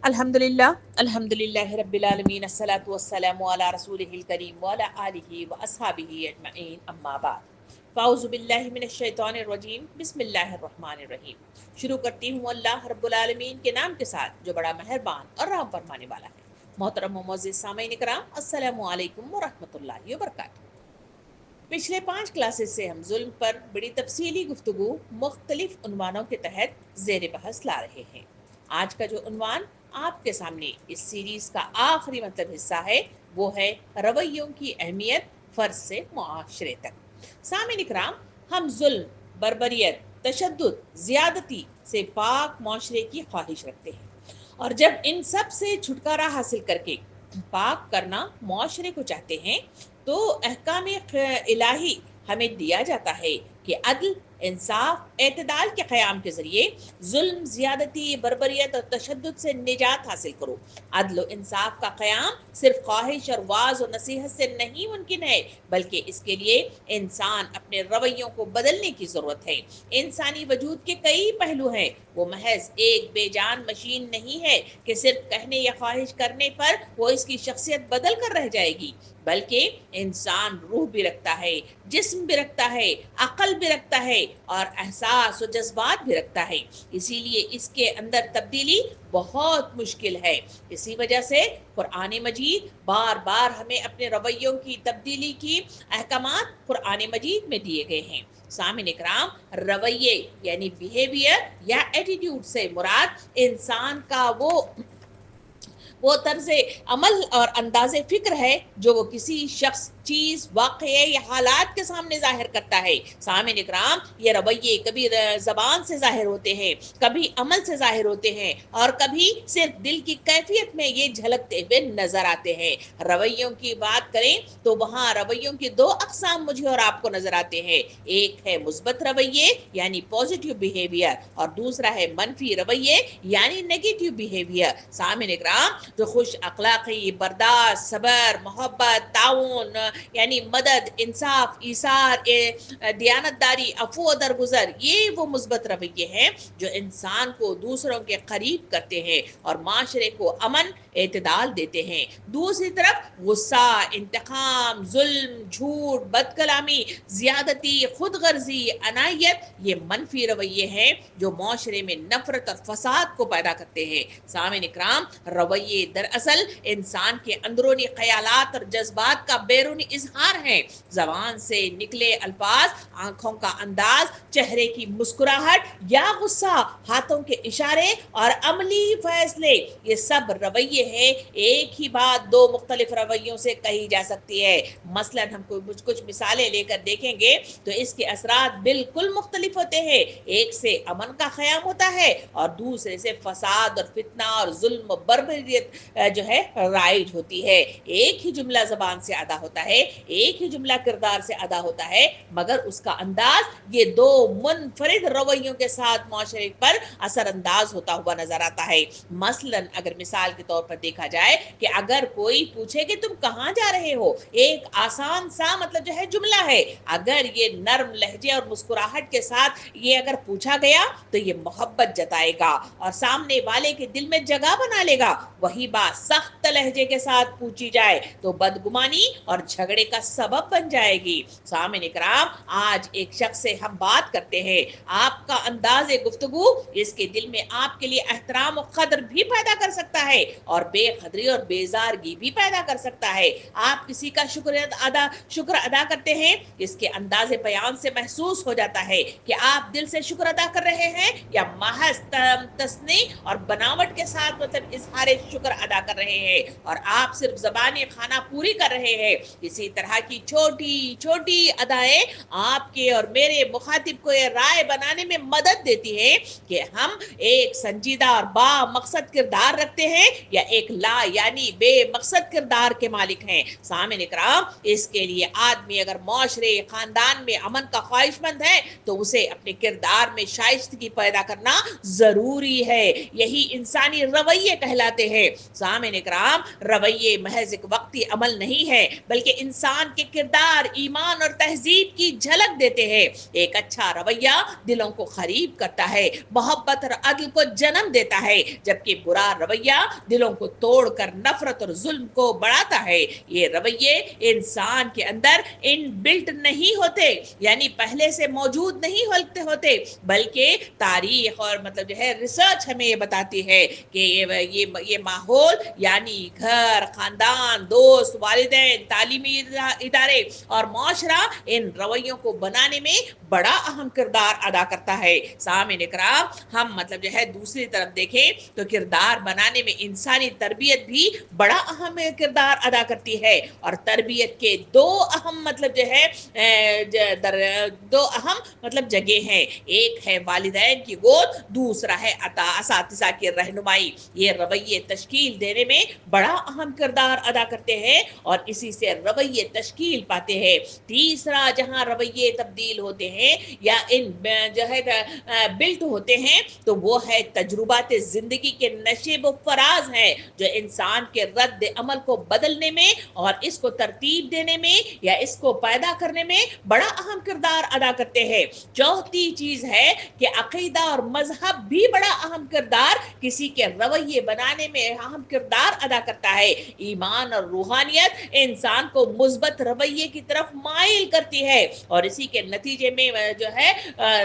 अल्हम्दुलिल्लाह रब्बिल आलमीन अस्सलातु वस्सलामु अला रसूलिहिल करीम व अला आलिहि व अस्हाबिहि अजमईन अम्मा बाद फ़ाऊज़ु बिल्लाहि मिनश शैतानिर रजीम बिस्मिल्लाहिर रहमानिर रहीम। शुरू करती हूँ अल्लाह रब्बुल आलमीन के नाम के साथ जो बड़ा मेहरबान और रहम फरमाने वाला है। मोहतरम व मुअज़्ज़िज़ सामीन इकराम, अस्सलामु अलैकुम व रहमतुल्लाहि व बरकातुहू। पिछले 5 क्लासेस से हम जुल्म पर बड़ी तफसीली गुफ्तगू मुख्तलिफ उन्वानों के तहत ज़ेर बहस ला रहे हैं। आज का जो उन्वान आपके सामने इस सीरीज़ का आखिरी मतलब हिस्सा है वो है रवैयों की अहमियत फ़र्ज से मुआशरे तक। सामीन इकराम, हम जुल्म, बर्बरियत, तशद्दुद, ज़्यादती से पाक मुआशरे की ख्वाहिश रखते हैं और जब इन सब से छुटकारा हासिल करके पाक करना मुआशरे को चाहते हैं तो अहकाम इलाही हमें दिया जाता है कि अदल, इंसाफ, एतदाल के क़याम के ज़रिए जुल्म, ज़्यादती, बर्बरियत और तशद्दुद से निजात हासिल करो। अदल और इंसाफ का क़याम सिर्फ ख्वाहिश और वाज और नसीहत से नहीं मुमकिन है, बल्कि इसके लिए इंसान अपने रवैयों को बदलने की ज़रूरत है। इंसानी वजूद के कई पहलू हैं, वो महज एक बेजान मशीन नहीं है कि सिर्फ कहने या ख्वाहिश करने पर वो इसकी शख्सियत बदल कर रह जाएगी, बल्कि इंसान रूह भी रखता है, जिस्म भी रखता है, अक्ल भी रखता है और एहसास और जज्बात भी रखता है। इसीलिए इसके अंदर तब्दीली बहुत मुश्किल है। इसी वजह से कुरान मजीद बार बार हमें अपने रवैयों की तब्दीली की अहकामात कुरान मजीद में दिए गए हैं। सामिन इकराम, रवैये यानी बिहेवियर या एटीट्यूड से मुराद इंसान का वो तर्ज अमल और अंदाज़े फ़िक्र है जो वो किसी शख्स, चीज़, वाक़ये या हालात के सामने ज़ाहिर करता है। सामिन इकराम, ये रवैये कभी ज़बान से ज़ाहिर होते हैं, कभी अमल से ज़ाहिर होते हैं और कभी सिर्फ दिल की कैफियत में ये झलकते हुए नज़र आते हैं। रवैयों की बात करें तो वहाँ रवैयों की 2 अक़साम मुझे और आपको नज़र आते हैं। एक है मुस्बत रवैये यानी पॉजिटिव बिहेवियर और दूसरा है मनफी रवैये यानी नेगेटिव बिहेवियर। सामिन इकराम, जो खुश अखलाक़ी, बर्दाश्त, सब्र, मोहब्बत, ताउन यानी मदद, इंसाफ, ईसार, दियानतदारी, अफ़ू दरगुजर, ये वो मुस्बत रवैये हैं जो इंसान को दूसरों के करीब करते हैं और माशरे को अमन, एतदाल देते हैं। दूसरी तरफ गुस्सा, इंतकाम, जुल्म, झूठ, बदकलामी, ज़्यादती, खुदगर्जी, अनायत, ये मनफी रवैये हैं जो माशरे में नफरत और फसाद को पैदा करते हैं। सामिन इकराम, रवैये दरअसल इंसान के अंदरूनी ख्यालात और जज्बात का बैरूनी इजहार है। जबान से निकले अल्फाज, आंखों का अंदाज, चेहरे की मुस्कुराहट या गुस्सा, हाथों के इशारे और अमली फैसले, ये सब रवैये हैं। एक ही बात 2 मुख्तलिफ रवैयों से कही जा सकती है। मसलन हम कुछ मिसालें लेकर देखेंगे तो इसके असरात बिल्कुल मुख्तलिफ होते हैं। एक से अमन का क़याम होता है और दूसरे से फसाद और फितना और जुल्म, बर्बरियत जो है राइज होती है। एक ही जुमला ज़बान से अदा होता है, एक ही जुमला किरदार से अदा होता है, मगर उसका अंदाज ये 2 मुनफरिद रवैयों के साथ माशरे पर असरअंदाज होता हुआ नजर आता है। मसलन अगर मिसाल के तौर पर देखा जाए कि अगर कोई पूछे कि तुम कहाँ जा रहे हो, एक आसान सा मतलब जो है जुमला है, अगर ये नर्म लहजे और मुस्कुराहट के साथ ये अगर पूछा गया तो ये मोहब्बत जताएगा और सामने वाले के दिल में जगह बना लेगा। वही बात सख्त लहजे के साथ पूछी जाए तो बदगुमानी और झगड़े का सबब बन जाएगी। सामिन इकराम, आज एक शख्स से हम बात करते हैं, आपका अंदाज़े गुफ्तगू इसके दिल में आपके लिए एहतराम और कदर भी पैदा कर सकता है और बेकदरी और बेजारगी भी पैदा कर सकता है। आप किसी का शुक्र अदा करते हैं, इसके अंदाज़े बयान से महसूस हो जाता है कि आप दिल से शुक्र अदा कर रहे हैं या महज तस्नी और बनावट के साथ मतलब इजहार शुक्र अदा कर रहे हैं और आप सिर्फ ज़बानी खाना पूरी कर रहे हैं। इसी तरह की छोटी छोटी अदाएं आपके और मेरे मुखातिब को ये राय बनाने में मदद देती है कि हम एक संजीदा और बा मकसद किरदार रखते हैं या एक ला यानी बेमकसद किरदार के मालिक हैं। सामिन इकराम, इसके लिए आदमी अगर माशरे, खानदान में अमन का ख्वाहिशमंद है तो उसे अपने किरदार में शाइस्तगी पैदा करना जरूरी है। यही इंसानी रवैये कहलाते हैं। सामिन इकराम, रवैये महज एक वक्ती अमल नहीं है, बल्कि یہ انسان کے کردار، ایمان اور تہذیب کی جھلک دیتے ہیں۔ ایک اچھا رویہ دلوں کو قریب کرتا ہے، محبت اور عدل کو جنم دیتا ہے، جبکہ برا رویہ دلوں کو توڑ کر نفرت اور ظلم کو بڑھاتا ہے۔ یہ رویے انسان کے اندر ان بلٹ نہیں ہوتے، یعنی پہلے سے موجود نہیں ہوتے، بلکہ تاریخ اور مطلب جو ہے ریسرچ ہمیں یہ بتاتی ہے کہ یہ ماحول یعنی گھر، خاندان، دوست، والدین، تعلیمی ادارے اور معاشرہ ان رویوں کو بنانے میں بڑا اہم کردار ادا کرتا ہے۔ سامعین اکرام، ہم مطلب جو ہے دوسری طرف دیکھیں تو کردار بنانے میں انسانی تربیت بھی بڑا اہم کردار ادا کرتی ہے، اور تربیت کے دو اہم مطلب جو ہے دو اہم مطلب جگہ ہیں۔ ایک ہے والدین کی گود، دوسرا ہے اساتذہ کی رہنمائی۔ یہ رویے تشکیل دینے میں بڑا اہم کردار ادا کرتے ہیں اور اسی سے رویے تشکیل پاتے ہیں۔ تیسرا جہاں رویے تبدیل ہوتے ہیں یا ان جو ہے بلٹ ہوتے ہیں تو وہ ہے تجربات زندگی کے نشیب و فراز ہیں، جو انسان کے رد عمل کو بدلنے میں اور اس کو ترتیب دینے میں یا اس کو پیدا کرنے میں بڑا اہم کردار ادا کرتے ہیں۔ چوتھی چیز ہے کہ عقیدہ اور مذہب بھی بڑا اہم کردار کسی کے رویے بنانے میں اہم کردار ادا کرتا ہے۔ ایمان اور روحانیت انسان کو مثبت رویے کی طرف مائل کرتی ہے اور اسی کے نتیجے میں جو ہے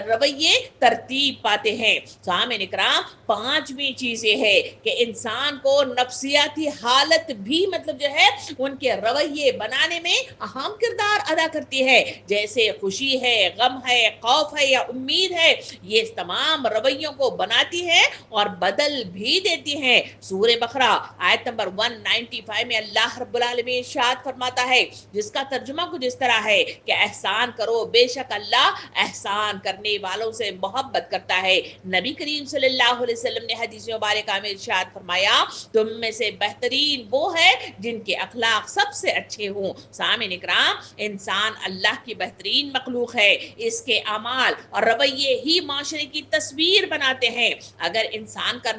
رویے ترتیب پاتے ہیں۔ سامعین اکرام، پانچویں چیز یہ ہے کہ انسان کو نفسیاتی حالت بھی مطلب جو ہے ان کے رویے بنانے میں اہم کردار ادا کرتی ہے، جیسے خوشی ہے، غم ہے، خوف ہے یا امید ہے۔ یہ تمام رویوں کو بناتی ہے اور بدل بھی دیتی ہیں۔ سورہ بقرہ آیت نمبر 195 میں اللہ رب العالمین ارشاد فرماتا ہے، جس کا ترجمہ کچھ اس طرح ہے کہ احسان کرو، بے شک اللہ احسان کرنے والوں سے محبت کرتا ہے۔ نبی کریم صلی اللہ علیہ وسلم نے حدیث مبارکہ میں ارشاد فرمایا، تم میں سے بہترین وہ ہے جن کے اخلاق سب سے اچھے ہوں۔ سامعین اکرام، انسان اللہ کی بہترین مخلوق ہے، اس کے اعمال اور رویے ہی معاشرے کی تصویر بناتے ہیں۔ اگر انسان کا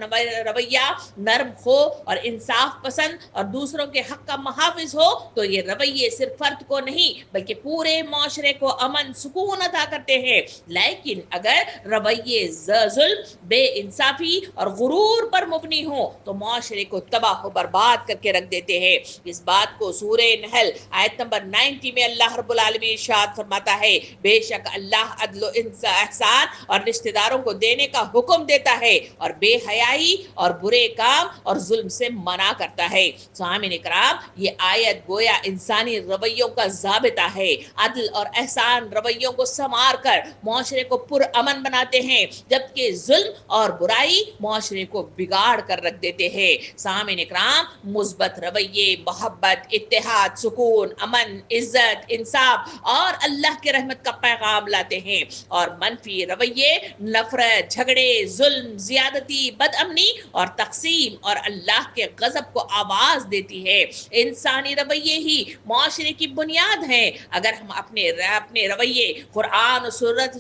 رویہ نرم ہو اور انصاف پسند اور دوسروں کے حق کا محافظ ہو تو یہ رویے صرف فرد کو نہیں بلکہ پورے معاشرے کو امن سکون عطا کرتے ہیں۔ لیکن اگر رویے ظلم، بے انصافی اور غرور پر مبنی ہوں تو معاشرے کو تباہ و برباد کر کے رکھ دیتے ہیں۔ اس بات کو سورہ نحل آیت نمبر 90 میں اللہ رب العالمین ارشاد فرماتا ہے، بے شک اللہ عدل و احسان اور رشتہ داروں کو دینے کا حکم دیتا ہے اور بے حیائی اور برے کام اور ظلم سے منع کرتا ہے۔ سامعین اکرام، یہ آیت گویا انسانی رویوں کا ضابطہ ہے۔ عدل اور احسان رویوں کو سنوار کر معاشرے کو پر امن بناتے ہیں، جبکہ ظلم اور برائی معاشرے کو بگاڑ کر رکھ دیتے ہیں۔ سامعین اکرام، مثبت رویے محبت، اتحاد، سکون، امن، عزت، انصاف اور اللہ کی رحمت کا پیغام لاتے ہیں، اور منفی رویے نفرت، جھگڑے، ظلم، زیادتی، بد امنی اور تقسیم اور اللہ کے غضب کو آواز دیتی ہے۔ انسانی رویے ہی معاشرے کی بنیاد ہیں۔ اگر ہم اپنے رویے قرآن اور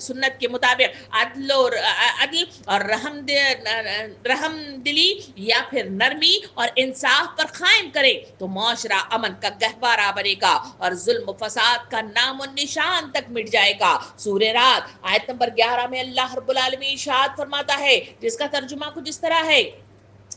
سنت کے مطابق عدل اور رحم دلی یا پھر نرمی اور انصاف پر قائم کریں تو معاشرہ امن کا گہوارہ بنے گا اور ظلم و فساد کا نام و نشان تک مٹ جائے گا۔ سورہ رات آیت نمبر 11 میں اللہ رب العالمین ارشاد فرماتا ہے، جس کا ترجمہ کچھ اس طرح ہے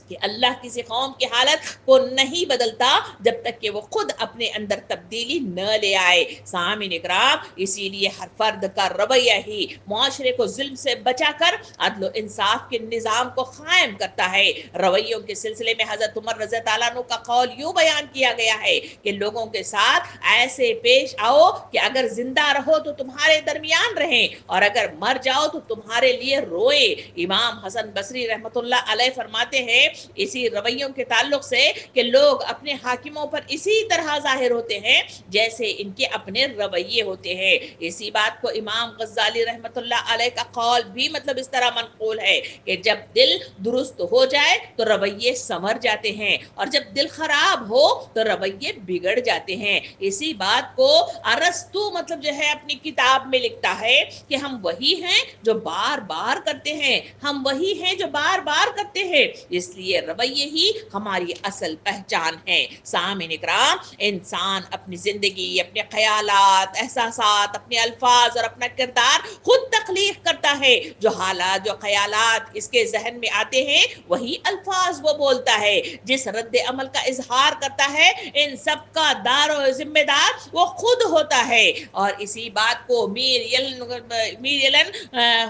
کہ اللہ کسی قوم کی حالت کو نہیں بدلتا جب تک کہ وہ خود اپنے اندر تبدیلی نہ لے آئے۔ سامعین اکرام، اسی لیے ہر فرد کا رویہ ہی معاشرے کو ظلم سے بچا کر عدل و انصاف کے نظام کو قائم کرتا ہے۔ رویوں کے سلسلے میں حضرت عمر رضی اللہ عنہ کا قول یوں بیان کیا گیا ہے کہ لوگوں کے ساتھ ایسے پیش آؤ کہ اگر زندہ رہو تو تمہارے درمیان رہیں اور اگر مر جاؤ تو تمہارے لیے روئے۔ امام حسن بصری رحمۃ اللہ علیہ فرماتے ہیں اسی رویوں کے تعلق سے کہ لوگ اپنے حاکموں پر اسی طرح ظاہر ہوتے ہیں جیسے ان کے اپنے رویے ہوتے ہیں۔ اسی بات کو امام غزالی رحمۃ اللہ علیہ کا قول بھی مطلب اس طرح منقول ہے کہ جب دل درست ہو جائے تو رویے سنور جاتے ہیں اور جب دل خراب ہو تو رویے بگڑ جاتے ہیں۔ اسی بات کو ارسطو مطلب جو ہے اپنی کتاب میں لکھتا ہے کہ ہم وہی ہیں جو بار بار کرتے ہیں، ہم وہی ہیں جو بار بار کرتے ہیں، اس لیے इसलिए रवैये ही हमारी असल पहचान है। सामईन इकराम, इंसान अपनी ज़िंदगी, अपने ख़यालात, एहसासात, अपने अल्फाज और अपना किरदार खुद तख्लीक करता है। जो हालात, जो ख़यालात इसके जहन में आते हैं वही अल्फाज वो बोलता है। जिस रद्द अमल का इजहार करता है, इन सब का दार और जिम्मेदार वो खुद होता है। और इसी बात को मीर एलन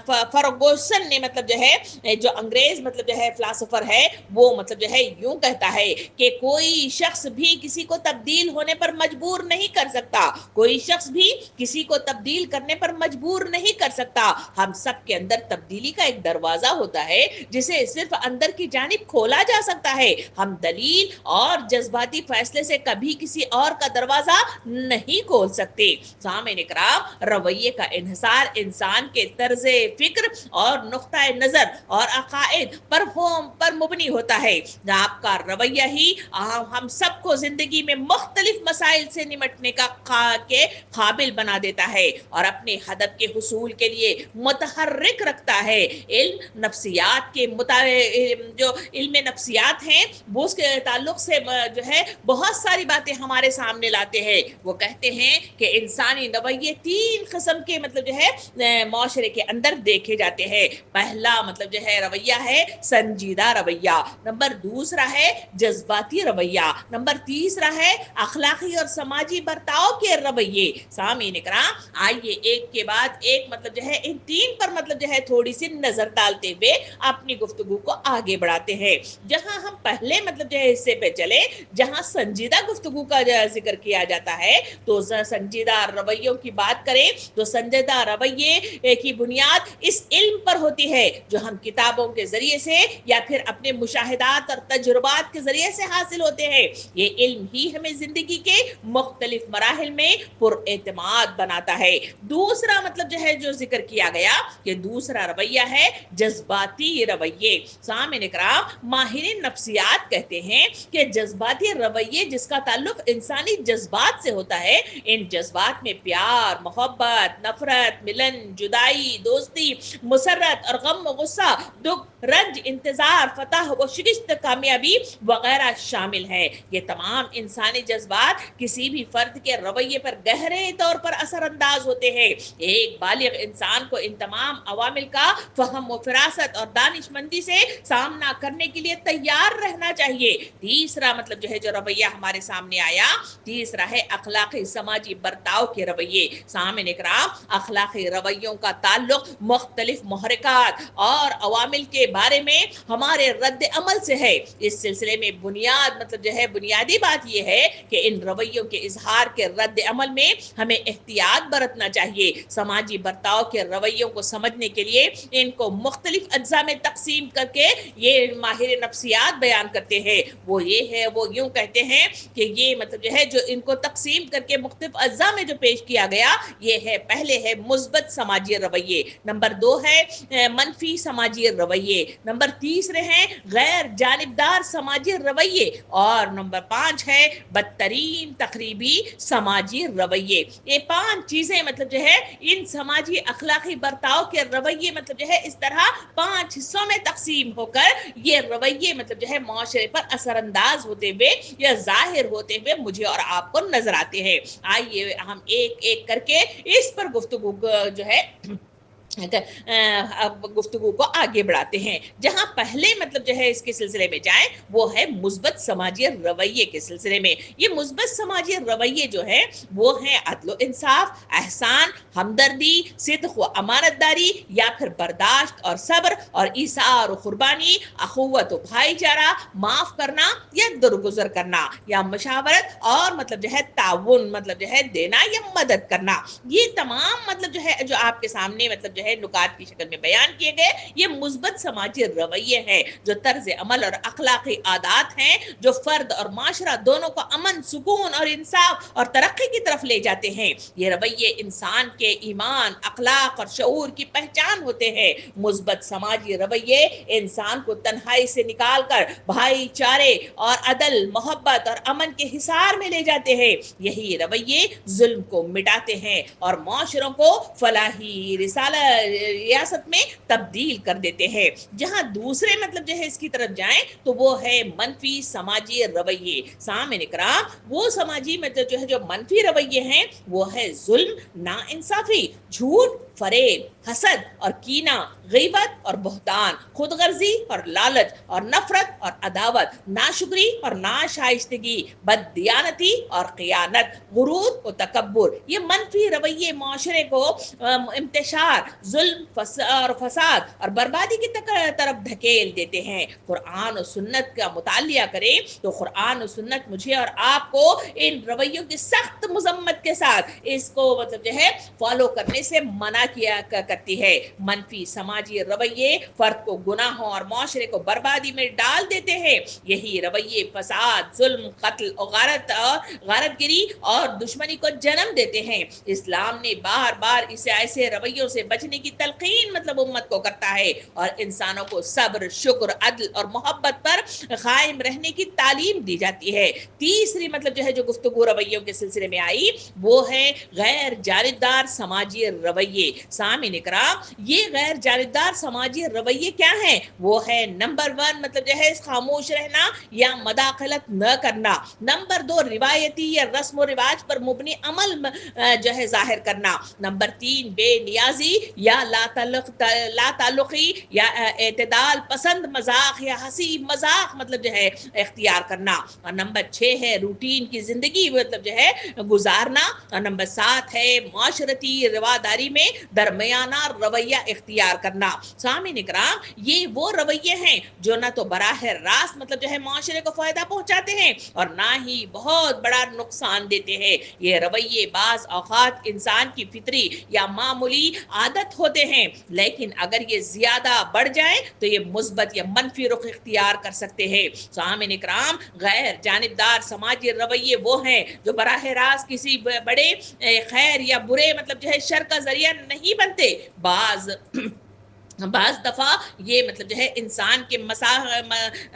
फर्गुसन ने मतलब जो है, जो अंग्रेज मतलब जो है फिलासफर है, वो मतलब जो है यूं कहता है कि कोई शख्स भी किसी को तब्दील होने पर मजबूर नहीं कर सकता, कोई शख्स भी किसी को तब्दील करने पर मजबूर नहीं कर सकता। हम सब के अंदर तब्दीली का एक दरवाजा होता है जिसे सिर्फ अंदर की जानिब खोला जा सकता है। हम दलील और जज्बाती फैसले से कभी किसी और का दरवाजा नहीं खोल सकते। सामईन इकराम, रवैये का इन्हिसार इंसान के तर्ज़े फिक्र और नुक्ता नजर और अकायद पर मुबनी होता है। आपका रवैया ही हम सबको जिंदगी में मुख्तलिफ मसाइल से निमटने के काबिल बना देता है और अपने हदफ के हुसूल के लिए मुतहर्रिक रखता है। इल्म नफ्सियात के मुताबिक, जो इल्म नफ्सियात हैं, वो उसके ताल्लुक से जो है बहुत सारी बातें हमारे सामने लाते हैं। वो कहते हैं कि इंसानी रवैये 3 किस्म के मतलब जो है माशरे के अंदर देखे जाते हैं। पहला मतलब जो है रवैया है संजीदा रवैया, नंबर दूसरा है जज्बाती रवैया, नंबर तीसरा है अखलाकी और समाजी बर्ताव के रवैये। सामईन इकराम, आइए एक के बाद एक मतलब जो है इन 3 पर मतलब जो है थोड़ी सी नजर डालते हुए अपनी गुफ्तगू को आगे बढ़ाते हैं। जहां हम पहले मतलब जो है हिस्से पे चले, जहां संजीदा गुफ्तगू का जिक्र किया जाता है, तो संजीदा रवैयों की बात करें तो संजीदा रवैये की बुनियाद इस इल्म पर होती है जो हम किताबों के जरिए से या फिर अपने मुशाहिदात और तजुर्बात के जरिए से हासिल होते हैं। ये इल्म ही हमें जिंदगी के मुख्तलिफ मराहिल में पुरएतमाद बनाता है। दूसरा मतलब जो है जो जिक्र किया गया कि दूसरा रवैया है जज्बाती रवैये। सामईन इकराम, माहिर नफ्सियात कहते हैं कि जज्बाती रवैये जिसका ताल्लुक इंसानी जज्बात से होता है, इन जज्बात में प्यार, मोहब्बत, नफरत, मिलन, जुदाई, दोस्ती, मुसर्रत और गम, गुस्सा, दुख, रंज, इंतजार, फतह व शिकस्त, कामयाबी वगैरह शामिल है। ये तमाम इंसानी जज्बात किसी भी फर्द के रवैये पर गहरे तौर पर असरअंदाज होते हैं। एक बालिग इंसान को इन तमाम अवामिल का फहम व फिरासत और दानिशमंदी से सामना करने के लिए तैयार रहना चाहिए। तीसरा मतलब जो है जो रवैया हमारे सामने आया, तीसरा है अखलाकी समाजी बर्ताव के रवैये। सामईन इकराम, अखलाकी रवैयों का ताल्लुक मुख्तलिफ मुहर्रिकात और अवामिल के बारे में हमारे रद्द अमल से है। इस सिलसिले में बुनियाद मतलब जो है बुनियादी बात यह है कि इन रवैयों के इजहार के रद्द अमल में हमें एहतियात बरतना चाहिए। समाजी बर्ताव के रवैयों को समझने के लिए इनको मुख्तलिफ अज्जा में तकसीम करके ये माहिर नफ्सियात बयान करते हैं। वो ये है, वो यूं कहते हैं कि ये मतलब जो है जो इनको तकसीम करके मुख्तलिफ अज्जा में जो पेश किया गया, ये है पहले है मुस्बत समाजी रवैये, नंबर 2 है मनफी समाजी रवैये, नंबर 3 हैं गैर जानिबदार समाजी रवैये और नंबर 5 है बदतरीन तकरीबी समाजी रवैये। ये 5 चीजें मतलब जो है इन समाजी अखलाकी बर्ताव के रवैये मतलब जो है इस तरह 5 हिस्सों में तकसीम होकर ये रवैये मतलब जो है माशरे पर असरअंदाज होते हुए या जाहिर होते हुए मुझे और आपको नजर आते हैं। आइए हम एक एक करके इस पर गुफ्तगू जो है गुफ्तगू को आगे बढ़ाते हैं। जहां पहले मतलब जो है इसके सिलसिले में जाएं, वो है मुस्बत समाजी रवैये के सिलसिले में। ये मुस्बत समाजी रवैये जो है वो है अदल इंसाफ, एहसान, हमदर्दी, सिद्क व अमानतदारी या फिर बर्दाश्त और सब्र और ईसार और कुर्बानी, अखुवत व भाईचारा, माफ करना या दरगुजर करना या मशावरत और मतलब जो है ताउन मतलब जो है देना या मदद करना। ये तमाम मतलब जो है जो आपके सामने मतलब है नुकात की शक्ल में बयान किए गए, ये मुस्बत समाजी रवैये हैं जो तर्ज अमल और अखलाकी आदात हैं जो फर्द और माशरा दोनों को अमन, सुकून और इंसाफ और तरक्की की तरफ ले जाते हैं। ये रवैये इंसान के ईमान, अखलाक और शऊर की पहचान होते हैं। मुस्बत समाजी रवैये इंसान को तन्हाई से निकालकर भाईचारे और अदल, मोहब्बत और अमन के हिसार में ले जाते हैं। यही रवैये जुल्म को मिटाते हैं और माशरों को फलाही, रिसालत ریاست میں تبدیل کر دیتے ہیں. جہاں دوسرے مطلب جو ہے اس کی طرف جائیں تو وہ ہے منفی سماجی رویے. سامعین اکرام وہ سماجی مطلب جو ہے جو منفی رویے ہیں وہ ہے ظلم، ناانصافی، جھوٹ، فریب، حسد اور کینہ، غیبت اور بہتان، خود غرضی اور لالچ اور نفرت اور عداوت، ناشکری اور ناشائستگی، بددیانتی اور خیانت، غرور و تکبر. یہ منفی رویے معاشرے کو انتشار، ظلم اور فساد اور بربادی کی طرف دھکیل دیتے ہیں. قرآن و سنت کا مطالعہ کریں تو قرآن و سنت مجھے اور آپ کو ان رویوں کی سخت مذمت کے ساتھ اس کو مطلب جو ہے فالو کرنے سے منع کیا کرتی ہے. منفی سماجی رویے فرد کو گناہوں اور معاشرے کو بربادی میں ڈال دیتے ہیں. یہی رویے فساد، ظلم، قتل اور غارت گری اور دشمنی کو جنم دیتے ہیں. اسلام نے بار بار اسے ایسے رویوں سے بچنے کی تلقین مطلب امت کو کرتا ہے اور انسانوں کو صبر، شکر، عدل اور محبت پر قائم رہنے کی تعلیم دی جاتی ہے. تیسری مطلب جو ہے جو گفتگو رویوں کے سلسلے میں آئی وہ ہے غیر جانبدار سماجی رویے. سامعین اکرام یہ غیر جانبدار سماجی رویے کیا ہیں؟ وہ ہے نمبر 1 مطلب جو ہے خاموش رہنا یا مداخلت نہ کرنا. نمبر 2 روایتی یا رسم و رواج پر مبنی عمل جو ہے ظاہر کرنا. نمبر 3 بے نیازی یا لا تعلقی یا اعتدال پسند مذاق یا ہنسی مذاق مطلب جو ہے اختیار کرنا. اور نمبر 6 ہے روٹین کی زندگی مطلب جو ہے گزارنا. اور نمبر 7 ہے معاشرتی رواداری میں درمیانہ رویہ اختیار کرنا. سامعین اکرام یہ وہ رویے ہیں جو نہ تو براہ راست مطلب جو ہے معاشرے کو فائدہ پہنچاتے ہیں اور نہ ہی بہت بڑا نقصان دیتے ہیں. یہ رویے بعض اوقات انسان کی فطری یا معمولی عادت ہوتے ہیں لیکن اگر یہ زیادہ بڑھ جائیں تو یہ مثبت یا منفی رخ اختیار کر سکتے ہیں. سامعین اکرام غیر جانبدار سماجی رویے وہ ہیں جو براہ راست کسی بڑے خیر یا برے مطلب جو ہے شر کا ذریعہ نہیں بنتے. بعض دفعہ یہ مطلب جو ہے انسان کے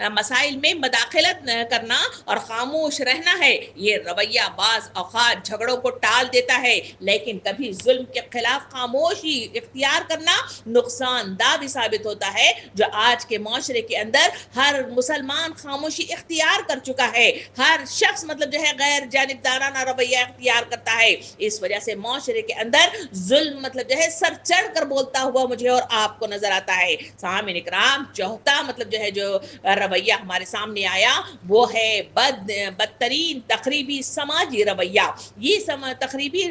مسائل میں مداخلت کرنا اور خاموش رہنا ہے. یہ رویہ بعض اوقات جھگڑوں کو ٹال دیتا ہے لیکن کبھی ظلم کے خلاف خاموشی اختیار کرنا نقصان دہ بھی ثابت ہوتا ہے. جو آج کے معاشرے کے اندر ہر مسلمان خاموشی اختیار کر چکا ہے. ہر شخص مطلب جو ہے غیر جانبدارانہ رویہ اختیار کرتا ہے. اس وجہ سے معاشرے کے اندر ظلم مطلب جو ہے سر چڑھ کر بولتا ہوا مجھے اور آپ کو نظر آتا ہے. سامعین اکرام چوتھا مطلب جو ہے جو رویہ ہمارے سامنے آیا وہ ہے بدترین تخریبی سماجی رویہ. یہ تخریبی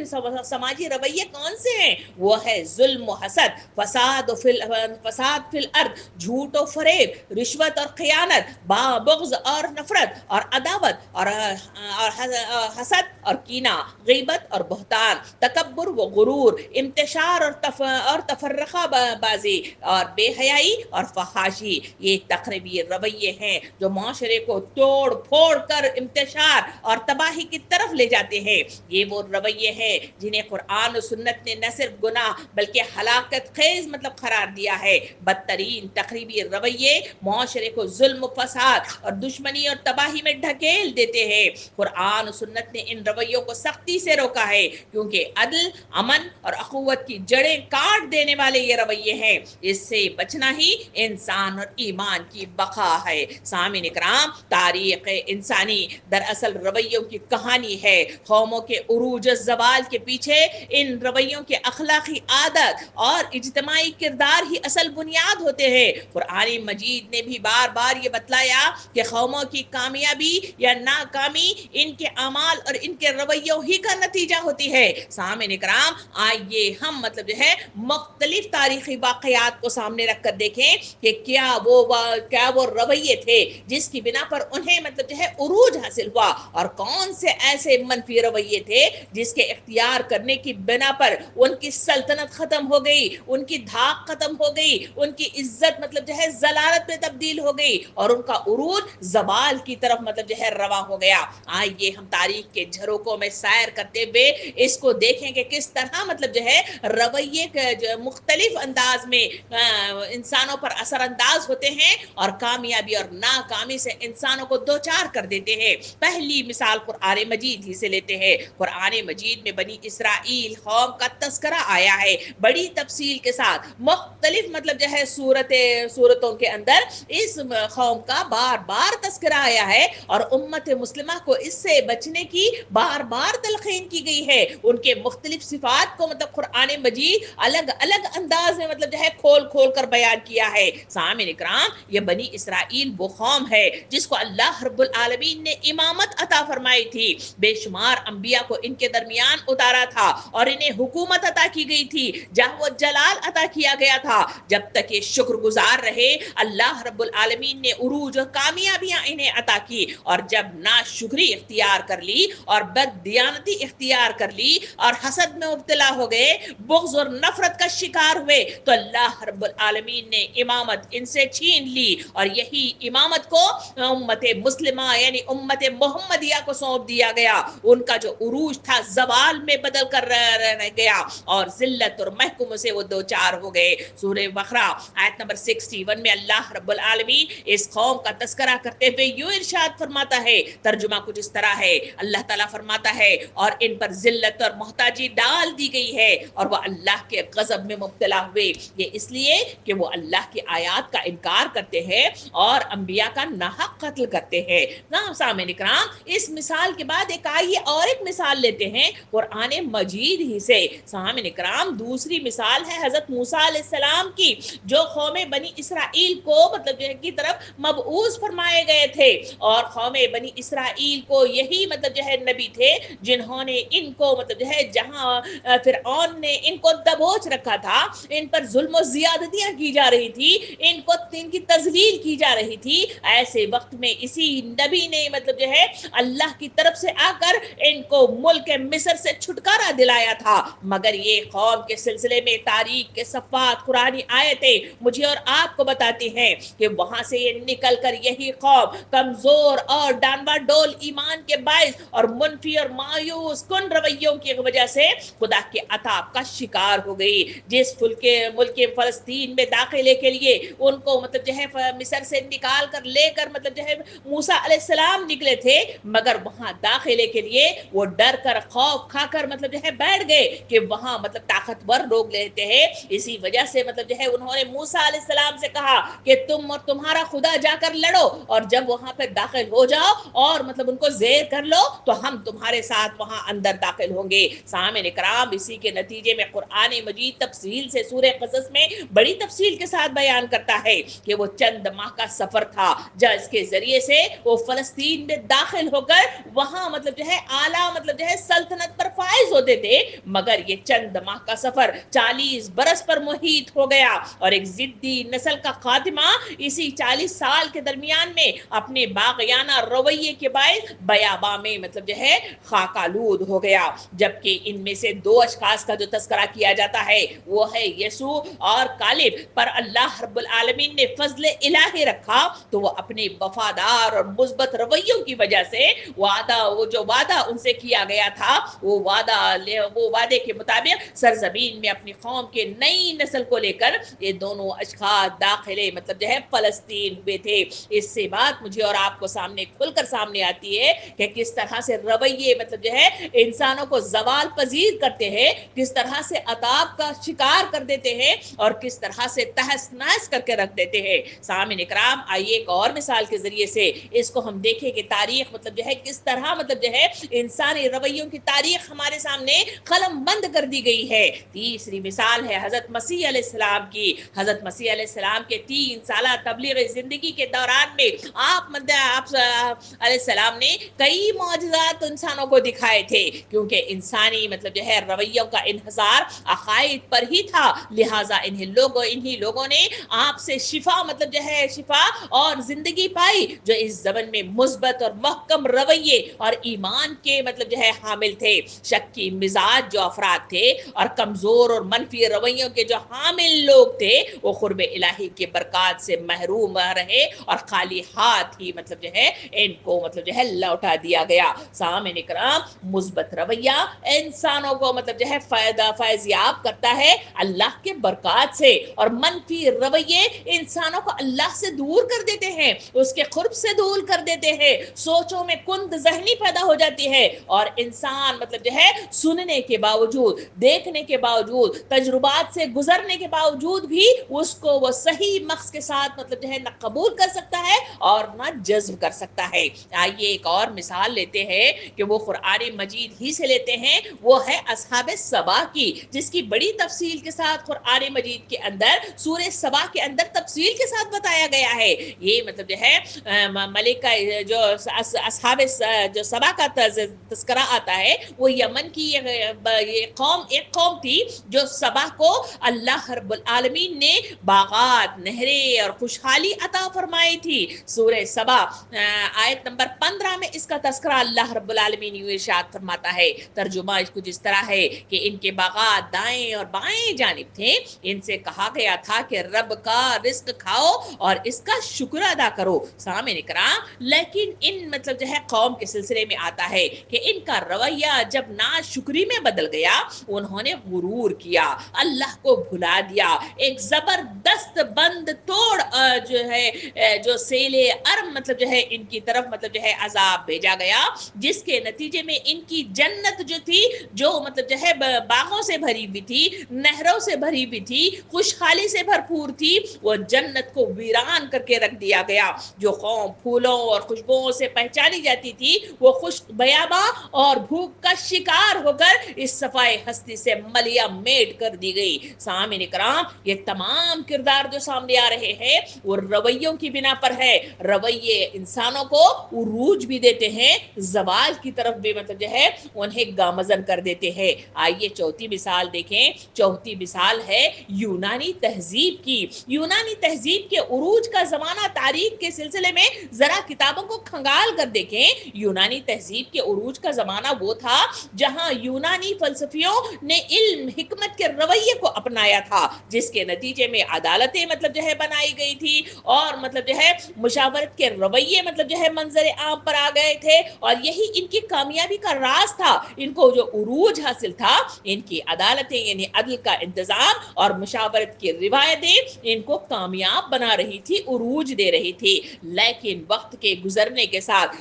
سماجی رویے کون سے ہیں؟ وہ ہے ظلم و حسد، فساد فی الارض، جھوٹ و فریب، رشوت اور خیانت، بغض اور نفرت اور عداوت اور حسد اور کینہ، غیبت اور بہتان، تکبر و غرور، انتشار اور تفرقہ بازی اور بے حیائی اور فحاشی. یہ تخریبی رویے ہیں جو معاشرے کو توڑ پھوڑ کر انتشار اور تباہی کی طرف لے جاتے ہیں. یہ وہ رویے ہیں جنہیں قرآن و سنت نے نہ صرف گناہ بلکہ ہلاکت خیز مطلب قرار دیا ہے. بدترین تخریبی رویے معاشرے کو ظلم و فساد اور دشمنی اور تباہی میں ڈھکیل دیتے ہیں. قرآن و سنت نے ان رویوں کو سختی سے روکا ہے کیونکہ عدل، امن اور اخوت کی جڑیں کاٹ دینے والے یہ رویے ہیں. اس سے بچنا ہی انسان اور ایمان کی بقا ہے. سامعین اکرام تاریخ انسانی دراصل رویوں کی کہانی ہے. قوموں کے عروج و زوال کے پیچھے ان رویوں کے اخلاقی عادت اور اجتماعی کردار ہی اصل بنیاد ہوتے ہیں. قرآن مجید نے بھی بار بار یہ بتلایا کہ قوموں کی کامیابی یا ناکامی ان کے اعمال اور ان کے رویوں ہی کا نتیجہ ہوتی ہے. سامعین اکرام آئیے ہم مطلب جو ہے مختلف تاریخی واقعات کو سامنے رکھ کر دیکھیں کہ کیا وہ رویے تھے جس کی بنا پر انہیں مطلب جو ہے عروج حاصل ہوا اور کون سے ایسے منفی رویے تھے جس کے اختیار کرنے کی بنا پر ان کی سلطنت ختم ہو گئی، ان کی دھاک ختم ہو گئی، ان کی عزت مطلب جو ہے ضلالت میں تبدیل ہو گئی اور ان کا عروج زوال کی طرف مطلب جو ہے رواں ہو گیا۔ آئیے ہم تاریخ کے جھروکوں میں سیر کرتے ہوئے اس کو دیکھیں کہ کس طرح مطلب جو ہے رویے کے مختلف انداز میں انسانوں پر اثر انداز ہوتے ہیں اور کامیابی اور ناکامی سے انسانوں کو دوچار کر دیتے ہیں۔ پہلی مثال قرآن مجید ہی سے لیتے ہیں۔ قرآن مجید میں بنی اسرائیل قوم کا تذکرہ آیا ہے بڑی تفصیل کے ساتھ، مختلف مطلب جو ہے صورتوں کے اندر اس قوم کا بار بار تذکرہ آیا ہے اور امت مسلمہ کو اس سے بچنے کی بار بار تلقین کی گئی ہے۔ ان کے مختلف صفات کو مطلب قرآن مجید الگ الگ انداز میں مطلب جو ہے کھول کھول کر بیان کیا ہے۔ سامعین اکرام، یہ بنی اسرائیل وہ قوم ہے جس کو اللہ رب العالمین نے امامت عطا فرمائی تھی، بے شمار انبیاء کو ان کے درمیان اتارا تھا اور انہیں حکومت عطا کی گئی تھی، جاہ و جلال عطا کیا گیا تھا۔ جب تک یہ شکر گزار رہے اللہ رب العالمین نے عروج اور کامیابیاں انہیں عطا کی، اور جب ناشکری اختیار کر لی اور بد دیانتی اختیار کر لی اور حسد میں مبتلا ہو گئے، بغض اور نفرت کا شکار ہوئے، تو اللہ رب العالمین نے امامت ان سے چھین لی اور یہی امامت کو امت مسلمہ یعنی امت محمدیہ کو سونپ دیا گیا۔ ان کا جو عروج تھا زوال میں بدل کر رہ گیا اور ذلت اور محکوم سے وہ دوچار ہو گئے۔ سورہ بقرہ آیت نمبر 61 میں اللہ رب العالمین اس قوم کا تذکرہ کرتے ہوئے یوں ارشاد فرماتا ہے، ترجمہ کچھ اس طرح ہے، اللہ تعالیٰ فرماتا ہے اور ان پر ذلت اور محتاجی ڈال دی گئی ہے اور وہ اللہ کے غضب میں مبتلا ہوئے، یہ اس لیے کہ وہ اللہ کی آیات کا انکار کرتے ہیں اور انبیاء کا ناحق قتل کرتے ہیں۔ سامعین اکرام، اس مثال کے بعد ایک مثال لیتے ہیں قرآن مجید ہی سے۔ سامعین اکرام، دوسری مثال ہے حضرت موسیٰ علیہ السلام کی، جو قوم بنی اسرائیل کو مطلب جو ہے کی طرف مبعوث فرمائے گئے تھے، اور قوم بنی اسرائیل کو یہی مطلب جو ہے نبی تھے جنہوں نے ان کو مطلب جو ہے جہاں فرعون نے ان کو دبوچ رکھا تھا، ان پر ظلم و زیادتیاں کی جا رہی تھی، ان کی تذلیل کی جا رہی تھی، ایسے وقت میں اسی نبی نے مطلب جو ہے اللہ کی طرف سے آ کر ان کو ملک مصر سے چھٹکارا دلایا تھا۔ مگر یہ قوم کے سلسلے میں تاریخ کے صفحات قرآنی آیتیں مجھے اور آپ کو بتاتی ہیں کہ وہاں سے یہ نکل کر یہی قوم کمزور اور ڈانوا ڈول ایمان کے باعث اور منفی اور مایوس کن رویوں کی وجہ سے خدا کے عذاب کا شکار ہو گئی۔ جس ملک فلسطین میں داخلے کے لیے ان کو مطلب جو ہے مصر سے نکال کر لے کر مطلب جو ہے موسیٰ علیہ السلام نکلے تھے، مگر وہاں داخلے کے لیے وہ ڈر کر خوف کھا کر مطلب جو ہے بیٹھ گئے کہ وہاں مطلب طاقتور لوگ لیتے ہیں۔ اسی وجہ سے مطلب جو ہے انہوں نے موسیٰ علیہ السلام سے کہا کہ تم اور تمہارا خدا جا کر لڑو، اور جب وہاں پہ داخل ہو جاؤ اور مطلب ان کو زیر کر لو تو ہم تمہارے ساتھ وہاں اندر داخل ہوں گے۔ سامعین اکرام، اسی کے نتیجے میں قرآن مجید تفصیل سے سورہ قصص میں بڑی تفصیل کے ساتھ بیان کرتا ہے کہ وہ چند ماہ کا سفر تھا جس کے ذریعے سے وہ فلسطین میں داخل ہو کر وہاں مطلب جو ہے اعلیٰ مطلب جو ہے سلطنت پر فائز ہوتے تھے، مگر یہ چند ماہ کا سفر 40 برس پر محیط ہو گیا اور ایک ضدی نسل کا خاتمہ اسی 40 سال کے درمیان میں اپنے باغیانہ رویے کے باعث بیاباں میں مطلب جو ہے خاک آلود ہو گیا۔ جبکہ ان میں سے 2 اشخاص کا جو تذکرہ کیا جاتا ہے وہ ہے یسوع اور کالب، پر اللہ رب العالمین نے فضل الہی رکھا تو وہ اپنے وفادار اور مثبت رویوں کی وجہ سے وہ جو وعدہ ان سے کیا گیا تھا وہ وعدے کے مطابق سرزمین میں اپنی قوم کے نئی نسل کو لے کر یہ دونوں اشخاص داخلے مطلب جو ہے فلسطین ہوئے تھے۔ اس سے بات مجھے اور آپ کو کھل کر سامنے آتی ہے کہ کس طرح سے رویے مطلب جو ہے انسانوں کو زوال پذیر کرتے ہیں، کس طرح سے عذاب کا شکار کر دیتے ہیں اور کس طرح سے تہس نہس کر کے رکھ دیتے ہیں۔ سامعین اکرام، آئیے ایک اور مثال کے ذریعے سے اس کو ہم دیکھیں کہ تاریخ مطلب جو ہے کس طرح مطلب جو ہے انسانی رویوں کی تاریخ ہمارے سامنے قلم بند کر دی گئی ہے۔ تیسری مثال ہے حضرت مسیح علیہ السلام کی۔ حضرت مسیح علیہ السلام کے 3 سالہ تبلیغ زندگی کے دوران میں آپ علیہ السلام نے کئی معجزات انسانوں کو دکھائے تھے، کیونکہ انسانی مطلب جو ہے رویوں کا انحصار عقائد پر ہی تھا، لہٰذا انہی لوگوں نے آپ سے شفا مطلب جو ہے شفا اور زندگی پائی، جو اس زمن میں مثبت اور محکم رویے اور ایمان کے مطلب جو ہے حامل تھے۔ شکی مزاج جو افراد تھے اور کمزور اور منفی رویوں کے جو حامل لوگ تھے وہ قرب الہی کے برکات سے محروم رہے اور خالی ہاتھ ہی مطلب جو ہے ان کو کو مطلب جو ہے لوٹا دیا گیا۔ سامعین کرام، مثبت رویہ انسانوں کو مطلب جو ہے فیضیاب کرتا ہے اللہ کے برکات سے، اور منفی رویے انسانوں کو اللہ سے دور کر دیتے ہیں، اس کے قرب سے دور کر دیتے ہیں، سوچوں میں کند ذہنی پیدا ہو جاتی ہے، اور انسان مطلب جو ہے سننے کے باوجود، دیکھنے کے باوجود، تجربات سے گزرنے کے باوجود بھی اس کو وہ صحیح مقصد کے ساتھ مطلب جو ہے نہ قبول کر سکتا ہے اور نہ جذب کر سکتا ہے۔ آئیے ایک اور مثال لیتے ہیں کہ وہ قرآن مجید ہی سے لیتے ہیں، وہ ہے اصحاب سبا کی، جس کی بڑی تفصیل کے ساتھ قرآن مجید کے اندر سورہ سبا کے اندر تفصیل کے ساتھ بتایا گیا ہے۔ یہ مطلب جو ہے ملکہ جو اصحاب جو سبا کا تذکرہ آتا ہے، وہ یمن کی ایک قوم تھی جو سبا کو اللہ رب العالمین نے باغات، نہریں اور خوشحالی عطا فرمائی تھی۔ سورہ سبا آیت نمبر 15 میں اس کا تذکرہ اللہ رب العالمین ارشاد فرماتا ہے۔ ترجمہ اس کو جس طرح ہے کہ ان کے باغات دائیں اور بائیں جانب تھے، ان سے کہا گیا تھا کہ رب کا رزق کھاؤ اور اس کا شکر ادا کرو۔ سامعین کرام، لیکن ان مطلب جو ہے قوم کے سلسلے میں آتا ہے کہ ان کا رویہ جب ناشکری میں بدل گیا، انہوں نے غرور کیا، اللہ کو بھلا دیا، ایک زبردست بند توڑ جو ہے جو سیلے ارم مطلب جو ہے ان کی طرف مطلب جو ہے عذاب بھیجا گیا، جس کے نتیجے میں ان کی جنت جو تھی، جو مطلب جو ہے باغوں سے بھری ہوئی تھی، نہروں سے بھری ہوئی تھی، خوشحالی سے بھرپور تھی، وہ جنت کو ویران کر کے رکھ دیا گیا۔ جو قوم پھولوں اور خوشبوؤں سے پہچانی جاتی تھی، وہ خشک بیاباں اور بھوک کا شکار ہو کر اس صفائے ہستی سے ملیا میٹ کر دی گئی۔ سامعین کرام، یہ تمام کردار جو سامنے آ رہے ہیں وہ رویوں کی بنا پر ہے۔ رویے انسانوں کو عروج بھی دیتے ہیں، زوال کی طرف بھی مطلب جو ہے انہیں گامزن کر دیتے ہیں۔ آئیے چوتھی مثال دیکھیں۔ چوتھی مثال ہے یونانی تہذیب کی۔ یونانی تہذیب کے عروج کا زمانہ تاریخ کے سلسلے میں ذرا کتابوں کو کھنگال کر دیکھیں۔ یونانی تہذیب کے عروج کا زمانہ وہ تھا جہاں یونانی فلسفیوں نے علم، حکمت کے رویے کو اپنایا تھا، جس کے نتیجے میں عدالتیں مطلب جو ہے بنائی گئی تھی، اور مطلب جو ہے مشاورت کے رویے مطلب جو ہے منظر عام پر آ گئے تھے، اور یہی ان کی کامیابی کا راز تھا۔ ان کو جو عروج حاصل تھا، ان کی عدالتیں یعنی عدل کا انتظام اور مشاورت کی روایتیں ان کو کامیاب بنا رہی تھی، عروج دے رہی تھی۔ لیکن وقت کے گزرنے کے ساتھ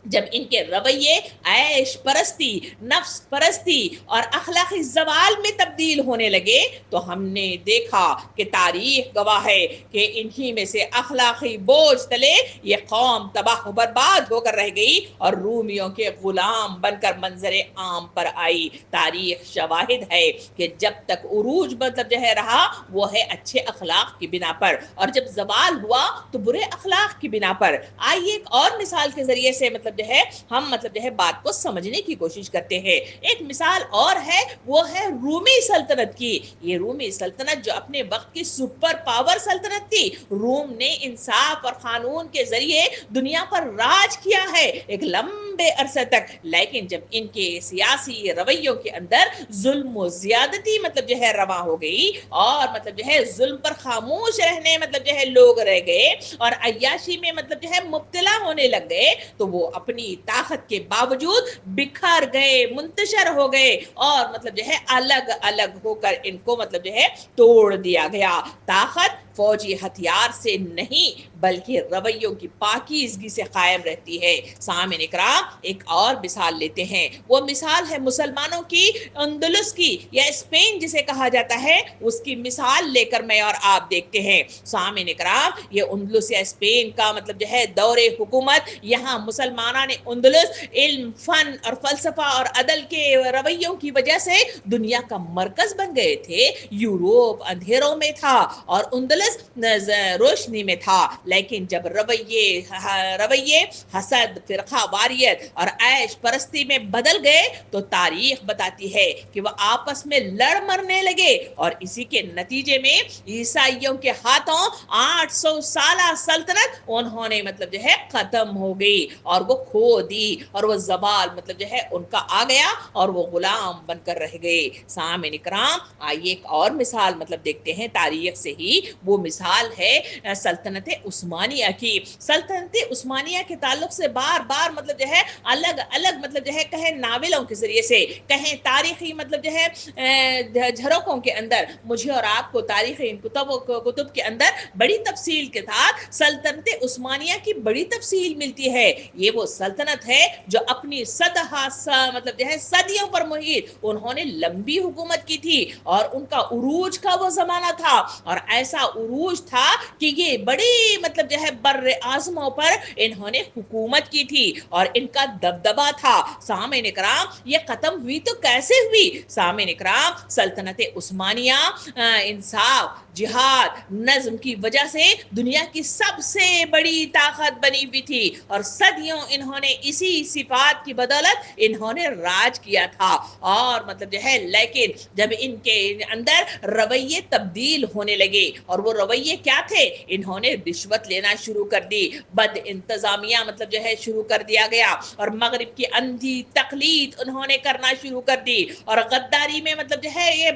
جب ان کے رویے عیش پرستی، نفس پرستی اور اخلاقی زوال میں تبدیل ہونے لگے، تو ہم نے دیکھا کہ تاریخ گواہ ہے کہ انہی میں سے اخلاقی بوجھ تلے یہ قوم تباہ و برباد ہو کر رہ گئی اور رومیوں کے غلام بن کر منظر عام پر آئی۔ تاریخ شواہد ہے کہ جب تک عروج مطلب جو ہے رہا، وہ ہے اچھے اخلاق کی بنا پر، اور جب زوال ہوا تو برے اخلاق کی بنا پر۔ آئیے ایک اور مثال کے ذریعے سے مطلب جو ہے ہم مطلب جو ہے بات کو سمجھنے کی کوشش کرتے ہیں۔ ایک مثال اور ہے، وہ ہے رومی سلطنت کی۔ یہ رومی سلطنت جو اپنے وقت کی سپر پاور سلطنت تھی، روم نے انصاف اور قانون کے ذریعے دنیا پر راج کیا ہے ایک لمبے عرصے تک، لیکن جب ان کے سیاسی رویوں کے اندر ظلم و زیادتی مطلب جو ہے رواں ہو گئی، اور مطلب جو ہے ظلم پر خاموش رہنے مطلب جو ہے لوگ رہ گئے، اور عیاشی میں مطلب جو ہے مبتلا ہونے لگ گئے، تو وہ اپنی طاقت کے باوجود بکھر گئے، منتشر ہو گئے، اور مطلب جو ہے الگ الگ ہو کر ان کو مطلب جو ہے توڑ دیا گیا۔ طاقت فوجی ہتھیار سے نہیں بلکہ رویوں کی پاکیزگی سے قائم رہتی ہے۔ سامعین اکرام، ایک اور مثال لیتے ہیں۔ وہ مثال ہے مسلمانوں کی اندلس کی، یا اسپین جسے کہا جاتا ہے، اس کی مثال لے کر میں اور آپ دیکھتے ہیں۔ سامعین اکرام، یہ اندلس یا اسپین کا مطلب جو ہے دور حکومت، یہاں مسلمانوں نے اندلس علم، فن اور فلسفہ اور عدل کے رویوں کی وجہ سے دنیا کا مرکز بن گئے تھے۔ یوروپ اندھیروں میں تھا اور اندلس روشنی میں تھا، لیکن جب رویے حسد، فرقہ واریت اور عیش پرستی میں بدل گئے، تو تاریخ بتاتی ہے کہ وہ آپس میں لڑ مرنے لگے، اور اسی کے نتیجے میں عیسائیوں کے ہاتھوں 800 سالہ سلطنت انہوں نے مطلب جو ہے ختم ہو گئی، اور وہ کھو دی، اور وہ زوال مطلب جو ہے ان کا آ گیا، اور وہ غلام بن کر رہ گئے۔ سامعین اکرام، آئیے ایک اور مثال مطلب دیکھتے ہیں تاریخ سے ہی۔ वो मिसाल है सल्तनत उस्मानिया की। सल्तनत उस्मानिया के ताल्लुक से बार बार मतलब जो है अलग अलग मतलब जो है कहें नावलों के ज़रिए से, कहें तारीख़ी मतलब जो है झरोकों के अंदर मुझे और आपको तारीख़ी कुतुब के अंदर बड़ी तफसील के साथ सल्तनत उस्मानिया की बड़ी तफसील मिलती है। ये वो सल्तनत है जो अपनी मतलब जो है सदियों पर मुहित उन्होंने लंबी हुकूमत की थी और उनका उरूज का वो ज़माना था, और ऐसा उरूज था कि ये बड़ी मतलब जो है बर्रे आज़मों पर इन्होंने हुकूमत की थी और इनका दबदबा था। सामईन इकराम, ये ख़त्म हुई तो कैसे हुई? सामईन इकराम, सल्तनत उस्मानिया इंसाफ, जिहाद, नज़्म की वजह से दुनिया की सबसे बड़ी ताकत बनी हुई थी और सदियों इन्होंने इसी सिफात की बदौलत इन्होंने राज किया था। और मतलब जो है लेकिन जब इनके अंदर रवैये तब्दील होने लगे, और वो रवैये क्या थे? इन्होंने रिश्वत लेना शुरू कर दी, बद इंतजामिया मतलब जो है शुरू कर दिया गया, और मगरिब की अंधी तकलीद उन्होंने करना शुरू कर दी, और गद्दारी में मतलब जो है ये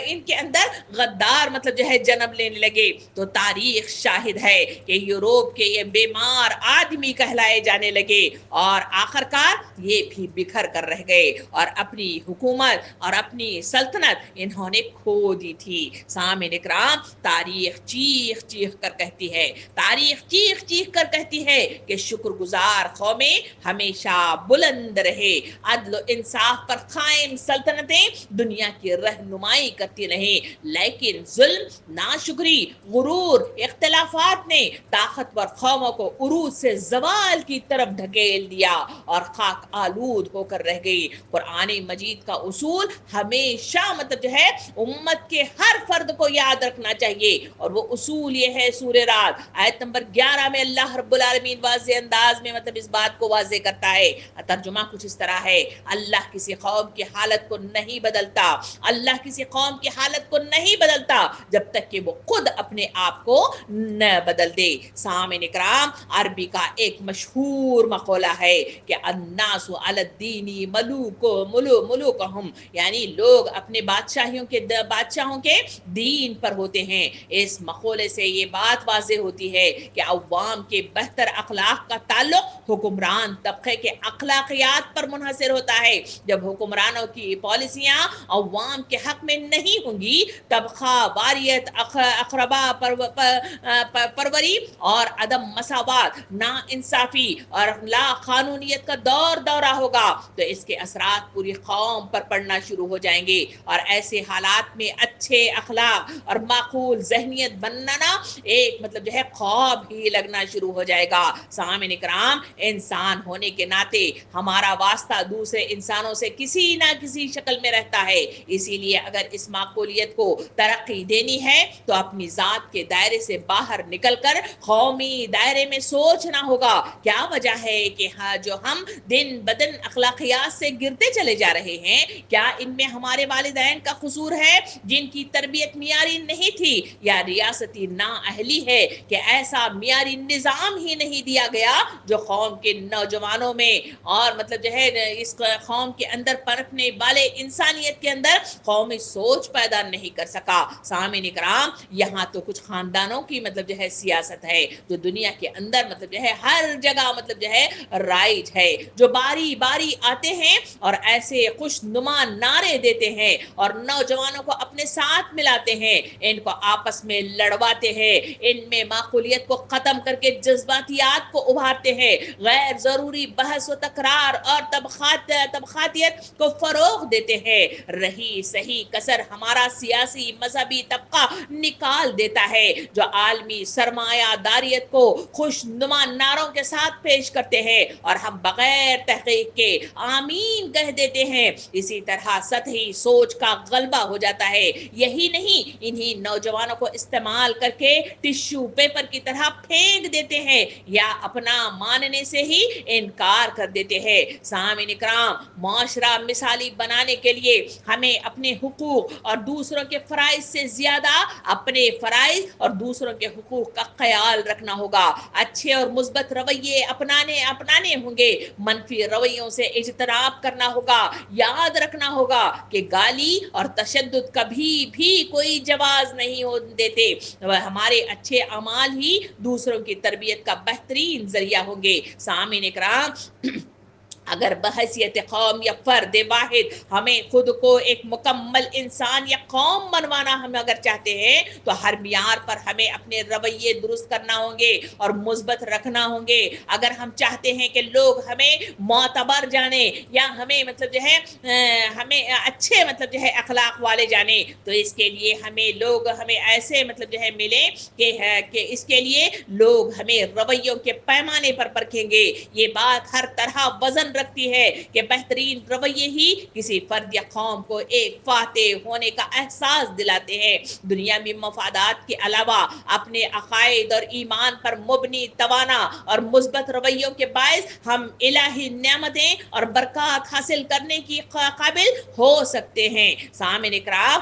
इनके अंदर गद्दार मतलब जो है जन्म लेने लगे। तो तारीख शाहिद है कि यूरोप के ये बीमार आदमी कहलाए जाने लगे और आखिरकार ये भी बिखर कर रह गए और अपनी हुकूमत और अपनी सल्तनत इन्होंने खो दी थी। सामईन इकराम, तारीख चीख चीख कर कहती है, तारीख चीख चीख कर कहती है कि शुक्रगुजार कौमें हमेशा बुलंद रहे, अदल इंसाफ पर कायम सल्तनतें दुनिया की रहनुमाई करती रही, लेकिन जुल्म, नाशुक्री, गुरूर, इख्तिलाफात ने ताकतवर कौमों को उरूज से जवाल की तरफ ढकेल दिया और खाक आलूद होकर रह गई। कुरान मजीद का उसूल हमेशा मतलब जो है उम्मत के हर फर्द को याद रखना चाहिए, और वो उसूल ये है सूरह रात आयत नंबर 11 में अल्लाह रब्बुल आलमीन वाज़े अंदाज में मतलब इस बात को वाज़े करता है। तर्जुमा कुछ इस तरह है, अल्लाह किसी कौम की हालत को नहीं बदलता, अल्लाह किसी कौम की हालत को नहीं बदलता जब तक कि वो खुद अपने आप को न बदल दे। सामईन इकराम, अरबी का एक मशहूर मक़ौला है कि अन्नासु अलद्दीनी मुलूकुहुम, यानी लोग अपने बादशाहों के दीन पर होते हैं। इस मक़ौले से ये बात वाज़े होती है कि अवाम के बेहतर अखलाक का ताल्लुक हुक्मरान तबके के अखलाकियात पर मुनहसर होता है। जब हुक्मरानों की पॉलिसियाँ अवाम के हक में नहीं होंगी, तबका वारियत, अक़रबा परवरी और अदम मसावात, ना इंसाफी और ला कानूनियत का दौरा होगा, तो इसके असरात पूरी कौम पर पड़ना शुरू हो जाएंगे। और ऐसे हालात में अच्छे अखलाक और माकूल ज़हनियत बनाना एक मतलब जो है ख्वाब ही लगना शुरू हो जाएगा। सामईन इकराम, इंसान होने के नाते हमारा वास्ता दूसरे इंसानों से किसी ना किसी शक्ल में रहता है, इसीलिए अगर इस माकूलियत को तरक्की देनी है तो अपनी ज़ात के दायरे से बाहर निकलकर कौमी दायरे में सोचना होगा। क्या वजह है कि हाँ जो हम दिन बदन अखलाकियात से गिरते चले जा रहे हैं? क्या इनमें हमारे वालिदैन का कसूर है जिनकी तरबियत मियारी नहीं थी, या रियासती नाअहली है कि ऐसा मियारी निज़ाम ही नहीं दिया गया जो कौम के नौजवानों में और मतलब जो है इस कौम के अंदर पनपने वाले इंसानियत के अंदर कौमी सोच पैदा नहीं कर सका। सामईन इकराम, यहाँ तो कुछ खानदानों की मतलब जो है सियासत है जो दुनिया के अंदर मतलब जो है हर जगह मतलब जो है राइज है, जो बारी बारी आते हैं और ऐसे खुशनुमा नारे देते हैं और नौजवानों को अपने साथ मिलाते हैं, इनको आपस में लड़वाते हैं, इनमें माकूलियत को ख़त्म करके जज्बातियात को उभारते हैं, गैर ज़रूरी बहस व तकरार और तबखातियत को फ़रोग़ देते हैं। रही सही कसर हमारा सियासी मजहबी तबका निकाल देता है जो आलमी सरमायादारियत को खुशनुमा नारों के साथ पेश करते हैं और हम बगैर तहकीक के आमीन कह देते हैं। इसी तरह सतही सोच का गलबा हो जाता है। यही नहीं, इन्हीं नौजवानों को इस्तेमाल करके टिश्यू पेपर की तरह फेंक देते हैं या अपना मानने से ही इनकार कर देते हैं। सामईन इकराम, माशरा मिसाली बनाने के लिए हमें अपने हुकूक और दूसरों के फ़राइज़ से ज़्यादा अपने फ़राइज़ और दूसरों के हुकूक का ख्याल रखना होगा। अच्छे और मुस्बत रवैये अपनाने होंगे, मनफी रवैयों से इज्तनाब करना होगा। याद रखना होगा कि गाली और तशद्दुद कभी भी कोई जवाज़ नहीं देते, हमारे अच्छे अमाल ही दूसरों की तरबियत का बेहतरीन जरिया होंगे। सामीन इकराम, अगर बहसियत कौम या फ़र्द वाहिद हमें खुद को एक मुकम्मल इंसान या कौम बनवाना हम अगर चाहते हैं तो हर मियार पर हमें अपने रवैये दुरुस्त करना होंगे और मुस्बत रखना होंगे। अगर हम चाहते हैं कि लोग हमें मोतबर जाने या हमें मतलब जो है हमें अच्छे मतलब जो है अखलाक वाले जाने, तो इसके लिए हमें ऐसे मतलब जो है मिले कि इसके लिए लोग हमें रवैयों के पैमाने पर परखेंगे। ये बात हर तरह वजन रखती है कि बेहतरीन रवैये ही किसी फर्द या कौम को एक फातेह होने का एहसास दिलाते हैं। दुनियावी मफादात के अलावा अपने अकायद और ईमान पर मुबनी तवाना और मुस्बत रवैयों के बायस हम इलाही नेमतें और बरकत हासिल करने की काबिल हो सकते हैं। सामिन इकराम,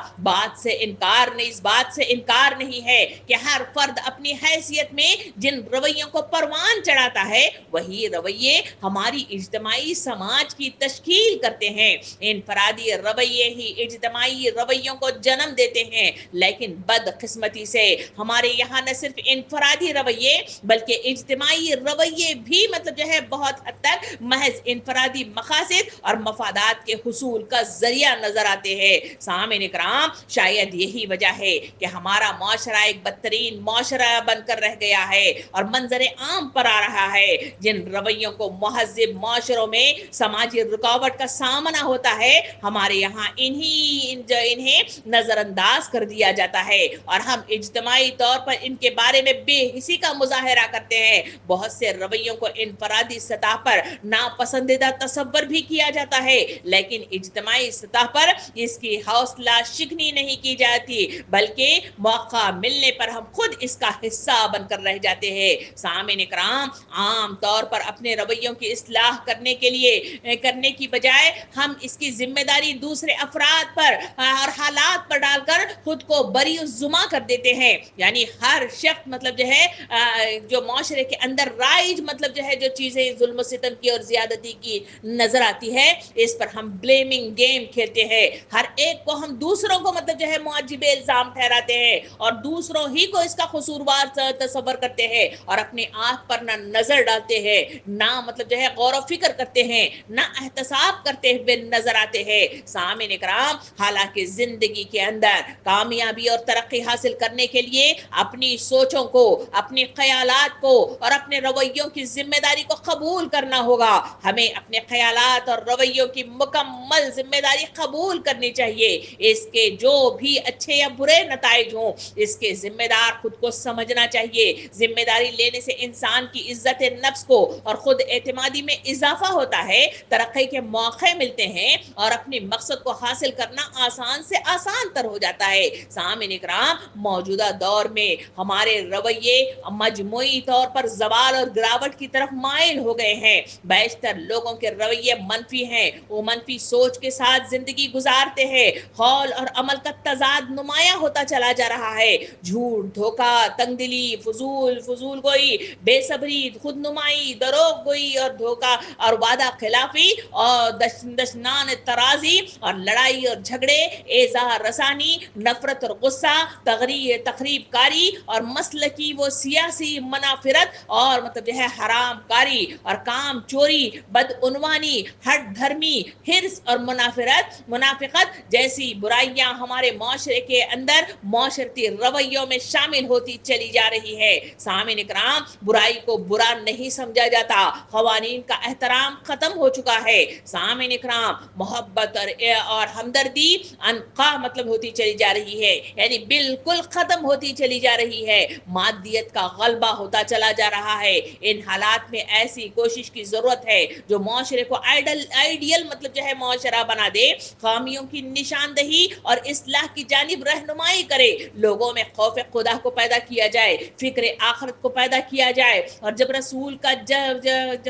इस बात से इनकार नहीं है कि हर फर्द अपनी हैसियत में जिन रवैयों को परवान चढ़ाता है वही रवैये हमारी इज्तिमाई समाज की तश्कील करते हैं। इनफरादी रवैये ही इज्तिमाई रवैयों को जन्म देते हैं, लेकिन बदकिस्मती से हमारे यहाँ न सिर्फ इनफरादी रवैये बल्कि इज्तिमाई रवैये भी मतलब जो है बहुत हद तक महज इनफरादी मकासद और मफादात के हुसूल का जरिया नजर आते हैं। सामिन इकराम, शायद यही वजह है कि हमारा माशरा एक बदतरीन माशरा बनकर रह गया है और मंजर आम पर आ रहा है। जिन रवैयों को महज़िब माशरों में समाजी रुकावट का सामना होता है, हमारे यहाँ इन्हें नजरअंदाज कर दिया जाता है और हम इज्तिमाई तौर पर इनके बारे में बेहिसी का मुजाहरा करते हैं। बहुत से रवैयों को इनफरादी सतह पर नापसंदीदा तसव्वुर भी किया जाता है, लेकिन इज्तिमाई सतह पर इसकी हौसला शिकनी नहीं की जाती, बल्कि मौका मिलने पर हम खुद इसका हिस्सा बनकर रह जाते हैं। सामिन इकराम, आम तौर पर अपने रवैयों की इस्लाह करने की बजाय हम इसकी जिम्मेदारी दूसरे अफराद पर और हालात पर डालकर खुद को बरीउज़्ज़ुमा कर देते हैं। यानी हर शख्स मतलब जो है जो माशरे के अंदर राइज मतलब जो है जो चीज़ें जुल्म सितम की और ज़्यादती की नजर आती है, इस पर हम ब्लेमिंग गेम खेलते हैं। हर एक को हम दूसरों को मतलब जो है मुआजिबे इल्ज़ाम ठहराते हैं और दूसरों ही को इसका कसूरवार तसव्वुर करते हैं और अपने आप पर ना नजर डालते हैं, ना मतलब जो है गौर व फिक्र करते हैं, ना एहतसाब करते हुए नजर आते हैं। सामिन इकराम, हालांकि जिंदगी के अंदर कामयाबी और तरक्की हासिल करने के लिए अपनी सोचों को, अपने ख्यालात को और अपने रवैयों की जिम्मेदारी को कबूल करना होगा। हमें अपने ख्यालात और रवैयों की मुकम्मल जिम्मेदारी कबूल करनी चाहिए। इसके जो भी अच्छे या बुरे नताइज हों, इसके जिम्मेदार खुद को समझना चाहिए। जिम्मेदारी लेने से इंसान की इज्जत नफ्स को और खुद एतमादी में इजाफा होता है, तरक्की के मौके मिलते हैं और अपने मकसद को हासिल करना आसान से आसान तर हो जाता है। सामिन इकराम, मौजूदा दौर में हमारे रवैये मजमूई तौर पर जवाल और गिरावट की तरफ माइल हो गए हैं। बेशतर लोगों के रवैये मनफी हैं, वो मनफी सोच के साथ जिंदगी गुजारते हैं। कौल और अमल का तजाद नुमाया होता चला जा रहा है। झूठ, धोखा, तंगदिली, फजूल गोई, बेसब्री, खुदनुमाई, दरोग गोई और धोखा और वादा खिलाफी और दशनान तराजी और लड़ाई और झगड़े, एज़ा रसानी, नफरत और गुस्सा, तकरीब कारी और मसलकी वो सियासी मनाफिरत और मतलब जो है हराम कारी और काम चोरी, बदउनवानी, हट धर्मी, हिर्स और मुनाफिकत जैसी बुराइयां हमारे माशरे के अंदर माशरती रवैयों में शामिल होती चली जा रही है। सामिन इकराम, बुराई को बुरा नहीं समझा जाता, क़वानीन का एहतराम खत्म हो चुका है। सामिन इकराम, मोहब्बत और हमदर्दी अनका मतलब होती चली जा रही है, यानी बिल्कुल खत्म होती चली जा रही है। मादियत का गलबा होता चला जा रहा है। इन हालात में ऐसी कोशिश की जरूरत है जो माशरे को आइडियल मतलब जो है माशरा बना दे, खामियों की निशानदही और इस्लाह की जानिब रहनुमाई करे, लोगों में खौफ खुदा को पैदा किया जाए, फिक्र आखिरत को पैदा किया जाए और जब रसूल का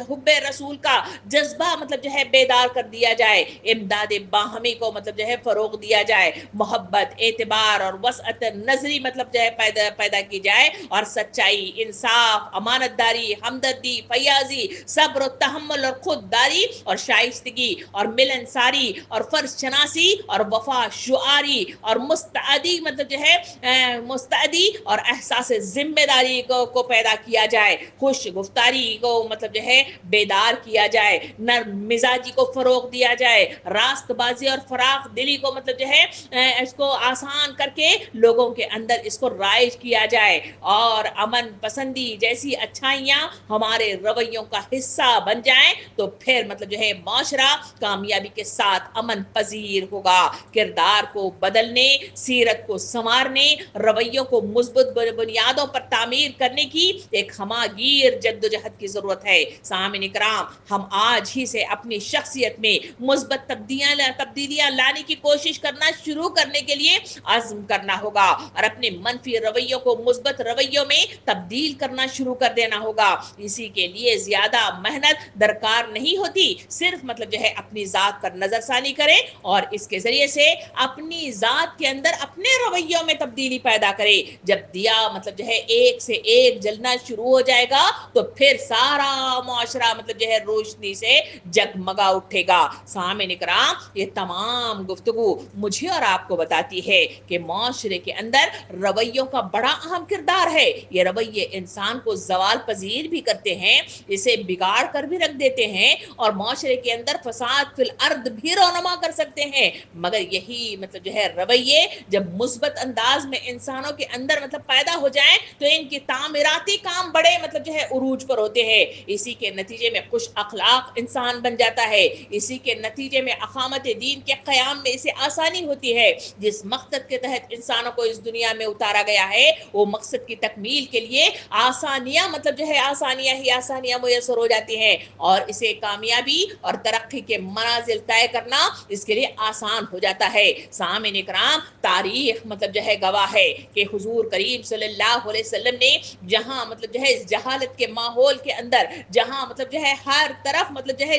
हुब्बे रसूल का जज्बा मतलब जो है बेदार कर दिया जाए, इमदाद बाहमी को मतलब जो है फरोग दिया जाए, मोहब्बत, एतबार और वसअत नजरी मतलब जो है पैदा की जाए, और सच्चाई, इंसाफ, अमानतदारी, हमदर्दी, फयाजी, सब्र, तहम्मुल और खुददारी और शाइस्तगी और मिलनसारी और फर्ज शनासी और वफा शुआरी और मुस्तअदी मतलब जो है मुस्तअदी और एहसास जिम्मेदारी को पैदा किया जाए, खुश गुफ्तारी को मतलब जो है बेदार किया जाए, नर्म मिजाजी को फरोग दिया जाए, रास्तबाजी और फराख दिली को मतलब जो है इसको आसान करके लोगों के अंदर इसको राइज किया जाए, और अमन पसंदी जैसी अच्छाइयाँ हमारे रवैयों का हिस्सा बन जाएं, तो फिर मतलब जो है माशरा कामयाबी के साथ अमन पजीर होगा। किरदार को बदलने, सीरत को संवारने, रवैयों को मुस्बत बुनियादों पर तामीर करने की एक हमागीर जद्दोजहद की जरूरत है। सामिन इकराम, हम आज ही से अपनी शख्सियत में मुस्बत तब्दीलियां लाने की कोशिश करना शुरू करने के लिए आज़म करना होगा, और अपने मनफी रवैयों को मुस्बत रवैयों में तब्दील करना शुरू कर देना होगा। इसी के लिए ज्यादा मेहनत दरकार नहीं होती, सिर्फ मतलब जो है अपनी जात पर नजरसानी करें और इसके जरिए से अपनी जात के अंदर अपने रवैयों में तब्दीली पैदा करे। जब दिया मतलब जो है एक से एक जलना शुरू हो जाएगा, तो फिर सारा मुआशरा मतलब जो है रोशनी से जगमगा उठेगा। सामिन इकराम, ये तमाम गुफ्तगू मुझे और आपको बताती है कि मुआशरे के अंदर रवैयों का बड़ा अहम किरदार है। ये रवैये इंसान को जवाल पजीर भी करते हैं, इसे बिगाड़ कर भी रख देते हैं, और मुआशरे के अंदर फसाद फिल अर्द भी रौनमा कर सकते हैं। मगर यही मतलब जो है रवैये जब मुस्बत अंदाज में इंसानों के अंदर मतलब पैदा हो जाएं, तो इनके तामीराती काम बड़े मतलब जो है उरूज पर होते हैं। इसी के नतीजे में खुश अखलाक इंसान बन जाता है, इसी के नतीजे में अकामत दीन के क़याम में इसे आसानी होती है। जिस मकसद के तहत इंसानों को इस दुनिया में उतारा गया है, वो मकसद की तकमील के लिए आसानियां मतलब जो है आसानियां ही आसानियां मुयसर हो जाती हैं, और इसे कामयाबी और तरक्की के मनाजिल तय करना इसके लिए आसान हो जाता है। सामिन इकराम, तारीख मतलब जो है गवाह है कि हुजूर करीम सल्लल्लाहु अलैहि वसल्लम ने जहां मतलब जो है इस जहालत के माहौल के अंदर, जहां मतलब जो है हर तरफ मतलब जो है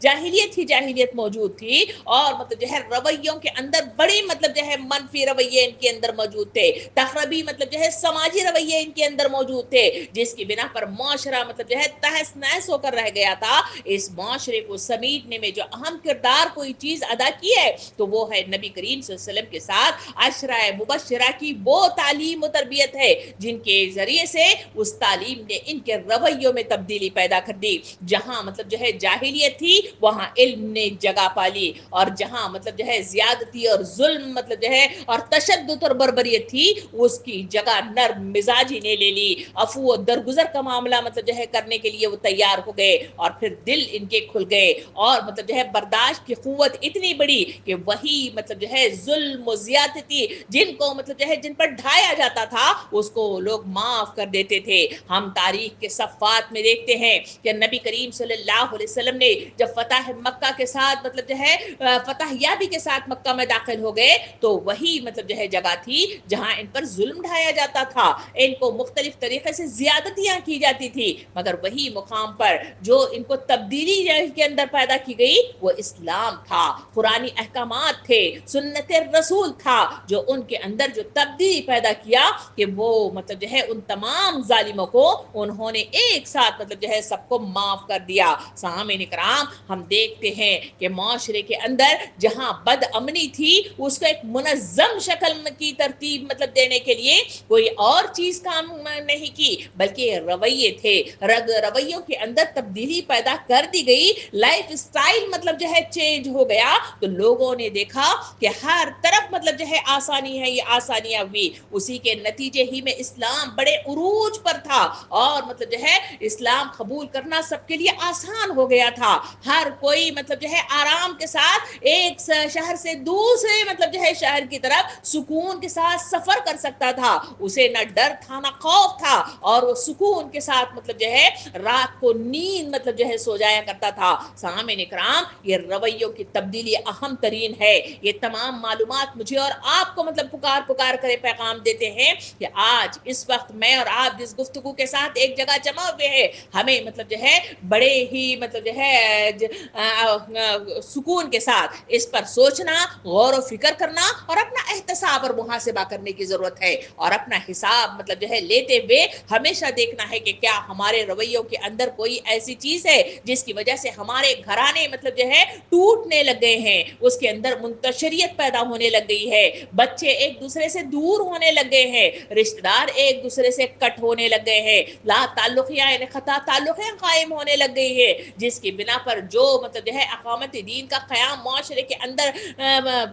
जाहिलियत ही जाहिलियत मौजूद थी, और मतलब जो है रवैयों के अंदर बड़ी मतलब जो है मनफी रवैये इनके अंदर मौजूद थे, तखरबी मतलब जो है समाजी रवैये इनके अंदर मौजूद थे, जिसकी बिना पर मुआशरा मतलब जो है तहस नहस होकर रह गया था। इस मुआशरे को समेटने में जो अहम किरदार कोई चीज अदा की है, तो वो है नबी करीम सल्लल्लाहु अलैहि वसल्लम के साथ अशराए मुबश्शिरा की वो तालीम और तरबियत है, जिनके जरिए से उस तालीम ने इनके रवैयों में तब्दीली पैदा कर दी। जहां मतलब जो है जाहिलियत थी, वहां इल्म ने जगह पाली, और जहां मतलब जो है ज्यादती और जुल्म मतलब जो है और तशद्दुद और बर्बरियत थी, उसकी जगह नर्म मिजाजी ने ले ली। अफू और दरगुजर का मामला मतलब जो है करने के लिए वो तैयार हो गए, और फिर दिल इनके खुल गए, और मतलब जो है बर्दाश्त की कुव्वत इतनी बड़ी कि वही मतलब जो है जुल्म और ज्यादती जिनको मतलब जो है जिन पर ढाया जाता था, उसको लोग माफ कर देते थे। हम तारीख के सफ़ात में देखते हैं कि नबी करीम सल्लल्लाहु अलैहि वसल्लम ने जब फतह मक्का के साथ मतलब जो है फतह याबी के साथ मक्का में दाखिल हो गए, तो वही मतलब जो है जगह थी जहां इन पर जुल्म ढाया जाता था, इनको मुख्तलिफ तरीके से ज्यादतियां की जाती थी। मगर वही मुकाम पर जो इनको तब्दीली के अंदर पैदा की गई, वो इस्लाम था, कुरानी अहकामात थे, सुन्नत रसूल था, जो उनके अंदर जो तब्दीली पैदा किया कि वो मतलब जो है उन तमाम जालिमों को उन्होंने एक साथ मतलब जो है सबको माफ कर दिया। सामिन इकराम, हम देखते हैं कि माशरे के अंदर जहां बद अमनी थी, उसको एक मुनज़्ज़म शक्ल की तरतीब मतलब देने के लिए कोई और चीज काम नहीं की, बल्कि रवैये थे। रवैयों के अंदर तब्दीली पैदा कर दी गई, लाइफ स्टाइल मतलब जो है चेंज हो गया, तो लोगों ने देखा कि हर तरफ मतलब जो है आसानी है, ये आसानियां हुई। उसी के नतीजे ही में इस्लाम बड़े उरूज पर था, और मतलब जो है इस्लाम कबूल करना सबके लिए आसान हो गया था। हर कोई मतलब जो है आराम के साथ एक शहर से दूसरे मतलब जो है शहर की तरफ सुकून के साथ सफर कर सकता था। उसे न डर था न खौफ था, और वो सुकून के साथ मतलब जो है रात को नींद मतलब जो है सो जाया करता था। सामिन इकराम, ये रवैयों की तब्दीली अहम तरीन है। ये तमाम मालूमात मुझे और आपको मतलब पुकार पुकार कर पैगाम देते हैं कि आज इस वक्त मैं और आप जिस गुफ्तगू के साथ एक जगह जमा हुए हैं, हमें मतलब जो है बड़े ہی مطلب جو ہے سکون کے ساتھ اس پر سوچنا، غور و فکر کرنا اور اپنا احتساب اور محاسبہ کرنے کی ضرورت ہے، اور اپنا حساب مطلب جو ہے لیتے ہوئے ہمیشہ دیکھنا ہے کہ کیا ہمارے رویوں کے اندر کوئی ایسی چیز ہے جس کی وجہ سے ہمارے گھرانے مطلب جو ہے ٹوٹنے لگ گئے ہیں، اس کے اندر منتشریت پیدا ہونے لگ گئی ہے، بچے ایک دوسرے سے دور ہونے لگ گئے ہیں، رشتہ دار ایک دوسرے سے کٹ ہونے لگ گئے ہیں، لا تعلقیاں یعنی خطا تعلقیں قائم ہونے لگ گئی ہے، جس کی بنا پر جو مطلب جو ہے اقامت دین کا قیام معاشرے کے اندر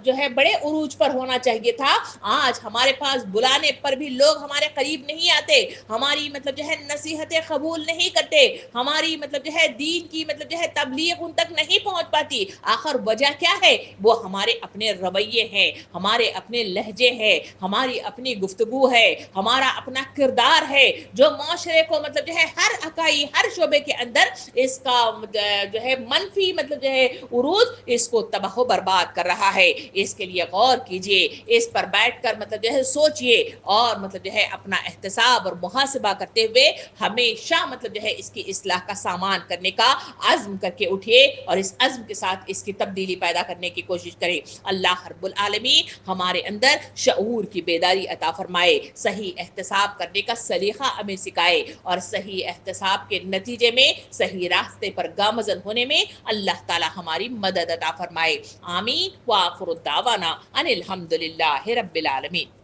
جو ہے بڑے عروج پر ہونا چاہیے تھا، آج ہمارے پاس بلانے پر بھی لوگ ہمارے قریب نہیں آتے، ہماری مطلب جو ہے نصیحتیں قبول نہیں کرتے، ہماری مطلب جو ہے دین کی مطلب جو ہے تبلیغ ان تک نہیں پہنچ پاتی، آخر وجہ کیا ہے؟ وہ ہمارے اپنے رویے ہیں، ہمارے اپنے لہجے ہیں، ہماری اپنی گفتگو ہے، ہمارا اپنا کردار ہے، جو معاشرے کو مطلب جو ہے ہر اکائی ہر شعبے کے اندر اس کا جو ہے منفی مطلب جو ہے عروج اس کو تباہ و برباد کر رہا ہے۔ اس کے لیے غور کیجئے، اس پر بیٹھ کر مطلب جو ہے سوچئے، اور مطلب جو ہے اپنا احتساب اور محاسبہ کرتے ہوئے ہمیشہ مطلب جو ہے اس کی اصلاح کا سامان کرنے کا عزم کر کے اٹھئے، اور اس عزم کے ساتھ اس کی تبدیلی پیدا کرنے کی کوشش کریں۔ اللہ رب العالمین ہمارے اندر شعور کی بیداری عطا فرمائے، صحیح احتساب کرنے کا سلیقہ ہمیں سکھائے، اور صحیح احتساب کے نتیجے میں صحیح راستے پر گامزن ہونے میں اللہ تعالی ہماری مدد عطا فرمائے۔ آمین۔ وآخر الدعوانا ان الحمد للہ رب العالمین۔